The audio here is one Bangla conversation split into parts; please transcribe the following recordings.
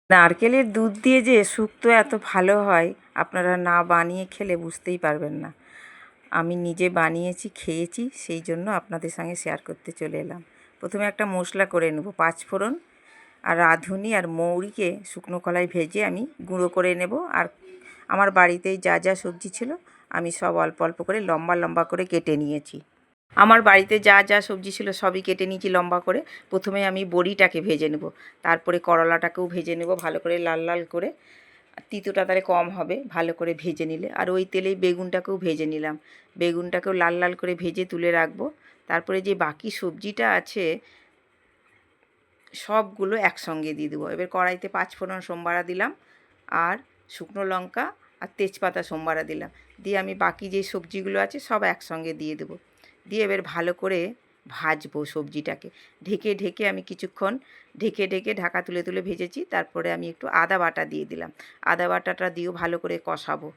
নারকেলের দুধ দিয়ে যে শুক্তো এত ভালো হয় আপনারা না বানিয়ে খেলে বুঝতেই পারবেন না। আমি নিজে বানিয়েছি, খেয়েছি, সেই জন্য আপনাদের সঙ্গে শেয়ার করতে চলে এলাম। প্রথমে একটা মশলা করে নেব। পাঁচফোড়ন আর রাঁধুনি আর মৌরিকে শুকনো কলায় ভেজে আমি গুঁড়ো করে নেব। আর আমার বাড়িতেই যা যা সবজি ছিল আমি সব অল্প অল্প করে লম্বা লম্বা করে কেটে নিয়েছি। আমার বাড়িতে যা যা সবজি ছিল সবই কেটে নিয়েছি লম্বা করে। প্রথমে আমি বড়িটাকে ভেজে নেব, তারপরে করলাটাকেও ভেজে নেব ভালো করে লাল লাল করে। তিতোটা তাহলে কম হবে ভালো করে ভেজে নিলে। আর ওই তেলেই বেগুনটাকেও ভেজে নিলাম, বেগুনটাকেও লাল লাল করে ভেজে তুলে রাখবো। তারপরে যে বাকি সবজিটা আছে সবগুলো একসঙ্গে দিয়ে দেবো। এবার কড়াইতে পাঁচফোড়ন সোমবারা দিলাম, আর শুকনো লঙ্কা আর তেজপাতা সোমবারা দিলাম। দিয়ে আমি বাকি যে সবজিগুলো আছে সব একসঙ্গে দিয়ে দেবো। দিয়ে এবার ভালো করে ভাজবো সবজিটাকে। ঢেকে ঢেকে আমি কিছুক্ষণ ঢেকে ঢেকে ঢাকা তুলে তুলে ভেজেছি। তারপরে আমি একটু আদা বাটা দিয়ে দিলাম। আদা বাটাটা দিয়েও ভালো করে কষাবো,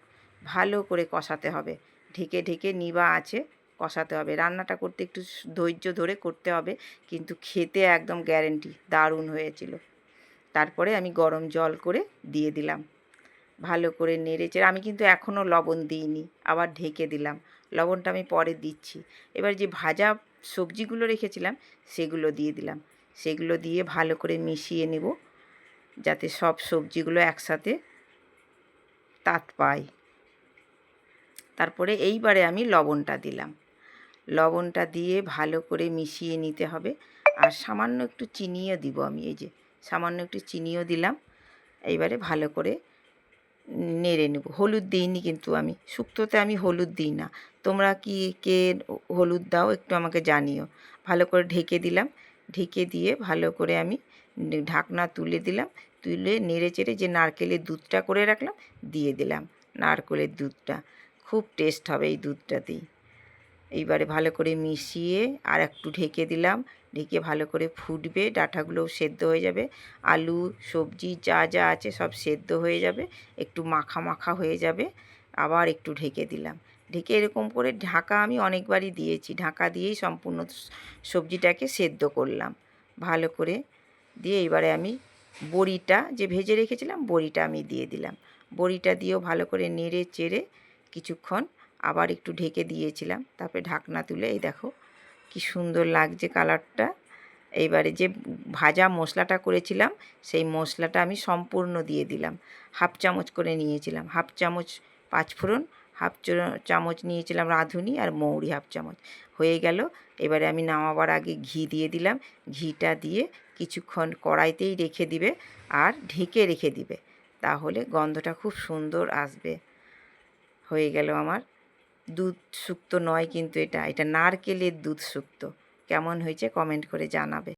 ভালো করে কষাতে হবে। ঢেকে ঢেকে নিভা আঁচে কষাতে হবে। রান্নাটা করতে একটু ধৈর্য ধরে করতে হবে, কিন্তু খেতে একদম গ্যারেন্টি দারুণ হয়েছিল। তারপরে আমি গরম জল করে দিয়ে দিলাম, ভালো করে নেড়েচেড়ে। আমি কিন্তু এখনও লবণ দিইনি, আবার ঢেকে দিলাম। লবণটা আমি পরে দিচ্ছি। এবার যে ভাজা সবজিগুলো রেখেছিলাম সেগুলো দিয়ে দিলাম। সেগুলো দিয়ে ভালো করে মিশিয়ে নেব, যাতে সব সবজিগুলো একসাথে তাত পায়। তারপরে এইবারে আমি লবণটা দিলাম। লবণটা দিয়ে ভালো করে মিশিয়ে নিতে হবে। আর সামান্য একটু চিনিও দিব আমি, এই যে সামান্য একটু চিনিও দিলাম। এইবারে ভালো করে নেড়ে নেব। হলুদ দিইনি কিন্তু আমি শুক্তোতে, আমি হলুদ দিই না। তোমরা কি কে হলুদ দাও একটু আমাকে জানিও। ভালো করে ঢেকে দিলাম। ঢেকে দিয়ে ভালো করে আমি ঢাকনা তুলে দিলাম। তুলে নেড়ে চেড়ে যে নারকেলের দুধটা করে রাখলাম দিয়ে দিলাম। নারকেলের দুধটা খুব টেস্ট হবে এই দুধটাতেই। এইবারে ভালো করে মিশিয়ে আর একটু ঢেকে দিলাম। ঢেকে ভালো করে ফুটবে, ডাঁটাগুলোও সেদ্ধ হয়ে যাবে, আলু সবজি যা যা আছে সব সেদ্ধ হয়ে যাবে, একটু মাখা মাখা হয়ে যাবে। আবার একটু ঢেকে দিলাম। ঢেকে এরকম করে ঢাকা আমি অনেকবারই দিয়েছি। ঢাকা দিয়েই সম্পূর্ণ সবজিটাকে সেদ্ধ করলাম ভালো করে। দিয়ে এবারে আমি বড়িটা যে ভেজে রেখেছিলাম বড়িটা আমি দিয়ে দিলাম। বড়িটা দিয়েও ভালো করে নেড়ে চেড়ে কিছুক্ষণ আবার একটু ঢেকে দিয়েছিলাম। তারপরে ঢাকনা তুলে এই দেখো কি সুন্দর লাগছে কালারটা। এইবারে যে ভাজা মশলাটা করেছিলাম সেই মশলাটা আমি সম্পূর্ণ দিয়ে দিলাম। হাফ চামচ করে নিয়েছিলাম, হাফ চামচ পাঁচফোড়ন, হাফ চামচ নিয়েছিলাম রাঁধুনি, আর মৌরি হাফ চামচ হয়ে গেল। এবারে আমি নামাবার আগে ঘি দিয়ে দিলাম। ঘিটা দিয়ে কিছুক্ষণ কড়াইতেই রেখে দিবে আর ঢেকে রেখে দিবে, তাহলে গন্ধটা খুব সুন্দর আসবে। হয়ে গেল আমার দুধ শুক্তো। নয় কিন্তু এটা নারকেলের দুধ শুক্তো। কেমন হয়েছে কমেন্ট করে জানাবে।